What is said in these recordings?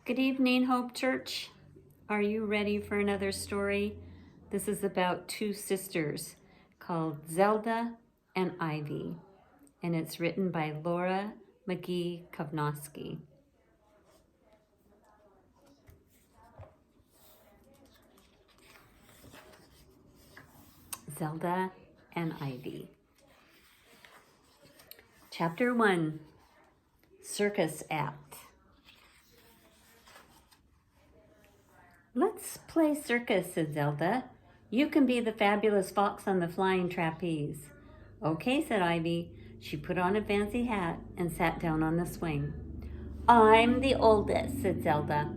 Good evening, Hope Church. Are you ready for another story? This is about two sisters called Zelda and Ivy, and it's written by Laura McGee Kovnowski. Zelda and Ivy. Chapter 1, Circus Act. Let's play circus, said Zelda. You can be the fabulous fox on the flying trapeze. Okay, said Ivy. She put on a fancy hat and sat down on the swing. I'm the oldest, said Zelda.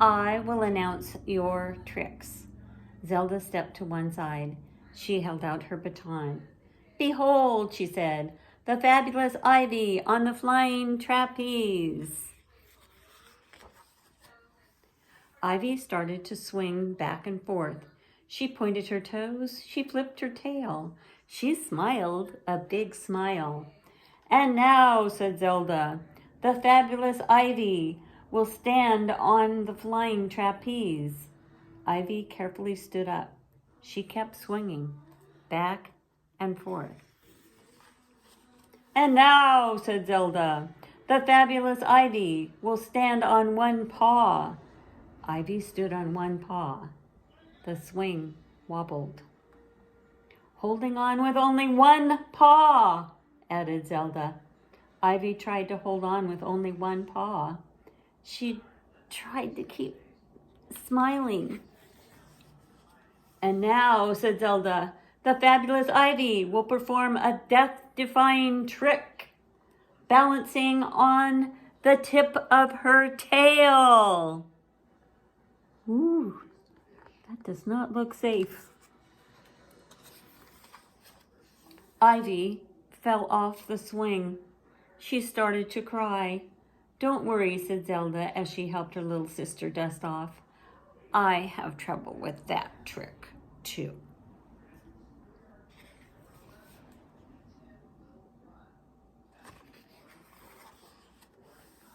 I will announce your tricks. Zelda stepped to one side. She held out her baton. Behold, she said, the fabulous Ivy on the flying trapeze. Ivy started to swing back and forth. She pointed her toes. She flipped her tail. She smiled a big smile. And now, said Zelda, the fabulous Ivy will stand on the flying trapeze. Ivy carefully stood up. She kept swinging back and forth. And now, said Zelda, the fabulous Ivy will stand on one paw. Ivy stood on one paw. The swing wobbled. Holding on with only one paw, added Zelda. Ivy tried to hold on with only one paw. She tried to keep smiling. And now, said Zelda, the fabulous Ivy will perform a death-defying trick, balancing on the tip of her tail. Ooh, that does not look safe. Ivy fell off the swing. She started to cry. Don't worry, said Zelda as she helped her little sister dust off. I have trouble with that trick, too.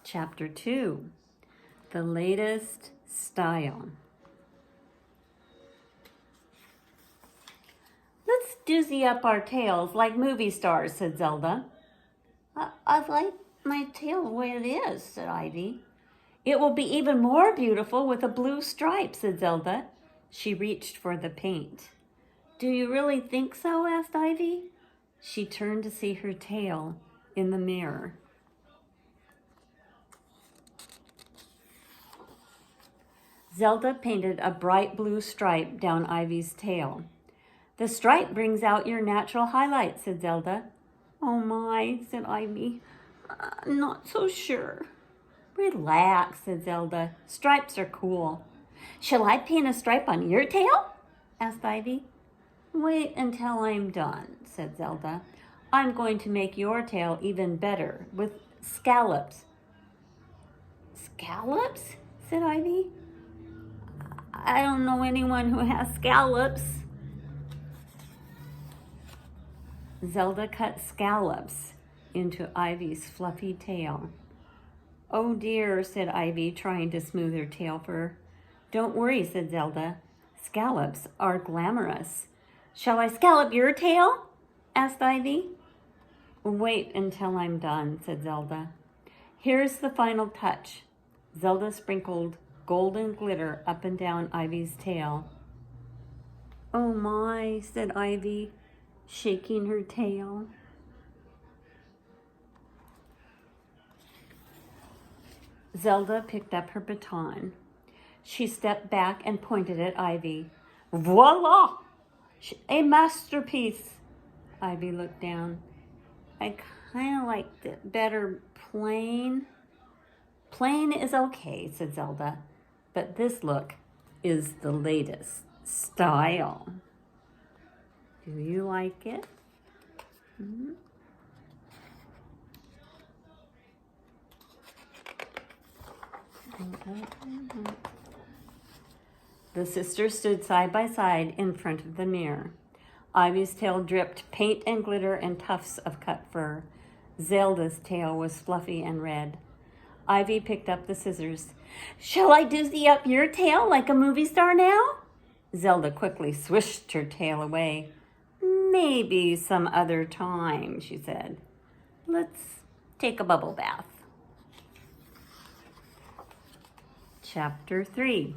Chapter 2, The Latest Style. Let's doozy up our tails like movie stars, said Zelda. I like my tail the way it is, said Ivy. It will be even more beautiful with a blue stripe, said Zelda. She reached for the paint. Do you really think so? Asked Ivy. She turned to see her tail in the mirror. Zelda painted a bright blue stripe down Ivy's tail. The stripe brings out your natural highlights, said Zelda. Oh my, said Ivy. I'm not so sure. Relax, said Zelda. Stripes are cool. Shall I paint a stripe on your tail? Asked Ivy. Wait until I'm done, said Zelda. I'm going to make your tail even better with scallops. Scallops? Said Ivy. I don't know anyone who has scallops. Zelda cut scallops into Ivy's fluffy tail. Oh dear, said Ivy, trying to smooth her tail fur. Don't worry, said Zelda. Scallops are glamorous. Shall I scallop your tail? Asked Ivy. Wait until I'm done, said Zelda. Here's the final touch. Zelda sprinkled golden glitter up and down Ivy's tail. Oh my, said Ivy, shaking her tail. Zelda picked up her baton. She stepped back and pointed at Ivy. Voila! A masterpiece! Ivy looked down. I kind of liked it better plain. Plain is okay, said Zelda, but this look is the latest style. Do you like it? Mm-hmm. The sisters stood side by side in front of the mirror. Ivy's tail dripped paint and glitter and tufts of cut fur. Zelda's tail was fluffy and red. Ivy picked up the scissors. Shall I doozy up your tail like a movie star now? Zelda quickly swished her tail away. Maybe some other time, she said. Let's take a bubble bath. Chapter 3,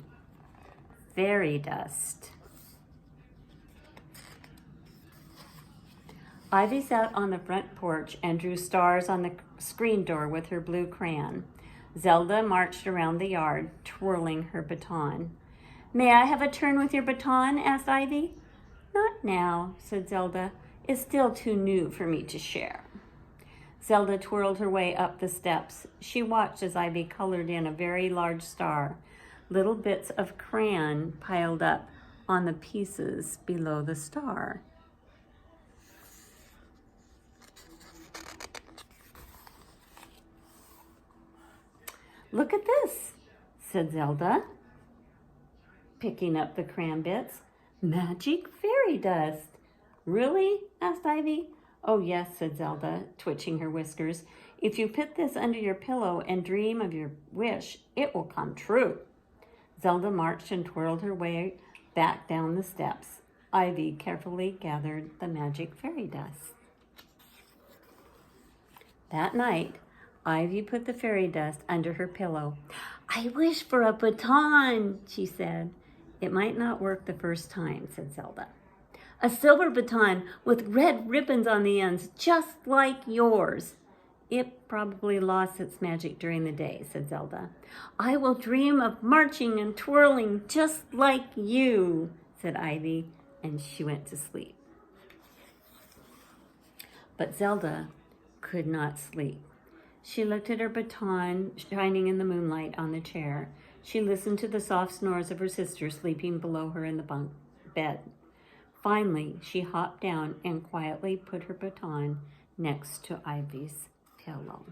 Fairy Dust. Ivy sat on the front porch and drew stars on the screen door with her blue crayon. Zelda marched around the yard, twirling her baton. May I have a turn with your baton? Asked Ivy. Not now, said Zelda. It's still too new for me to share. Zelda twirled her way up the steps. She watched as Ivy colored in a very large star. Little bits of crayon piled up on the pieces below the star. Look at this, said Zelda, picking up the crayon bits. Magic fairy dust. Really? Asked Ivy. Oh, yes, said Zelda, twitching her whiskers. If you put this under your pillow and dream of your wish, it will come true. Zelda marched and twirled her way back down the steps. Ivy carefully gathered the magic fairy dust. That night, Ivy put the fairy dust under her pillow. I wish for a baton, she said. It might not work the first time, said Zelda. A silver baton with red ribbons on the ends, just like yours. It probably lost its magic during the day, said Zelda. I will dream of marching and twirling just like you, said Ivy, and she went to sleep. But Zelda could not sleep. She looked at her baton shining in the moonlight on the chair. She listened to the soft snores of her sister sleeping below her in the bunk bed. Finally, she hopped down and quietly put her baton next to Ivy's pillow.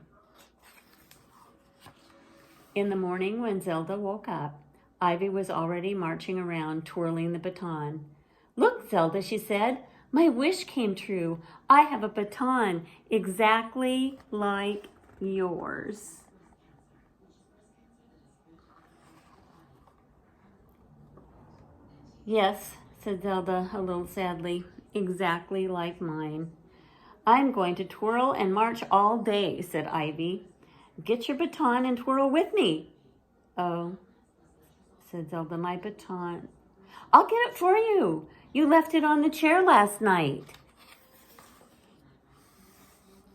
In the morning, when Zelda woke up, Ivy was already marching around, twirling the baton. Look, Zelda, she said, my wish came true. I have a baton exactly like yours. Yes, said Zelda a little sadly, exactly like mine. I'm going to twirl and march all day, said Ivy. Get your baton and twirl with me. Oh, said Zelda, my baton. I'll get it for you. You left it on the chair last night.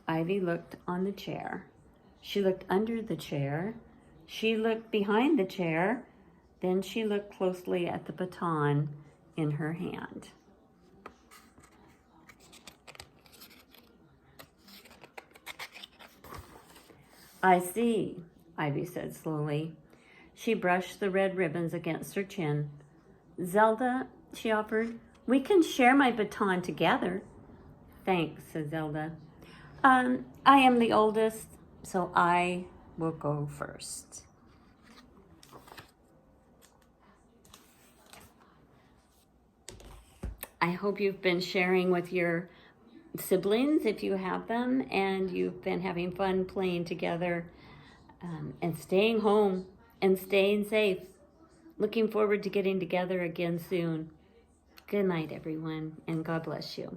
Ivy looked on the chair. She looked under the chair. She looked behind the chair. Then she looked closely at the baton in her hand. I see, Ivy said slowly. She brushed the red ribbons against her chin. Zelda, she offered, we can share my baton together. Thanks, said Zelda. I am the oldest, so I will go first. I hope you've been sharing with your siblings, if you have them, and you've been having fun playing together and staying home and staying safe. Looking forward to getting together again soon. Good night, everyone, and God bless you.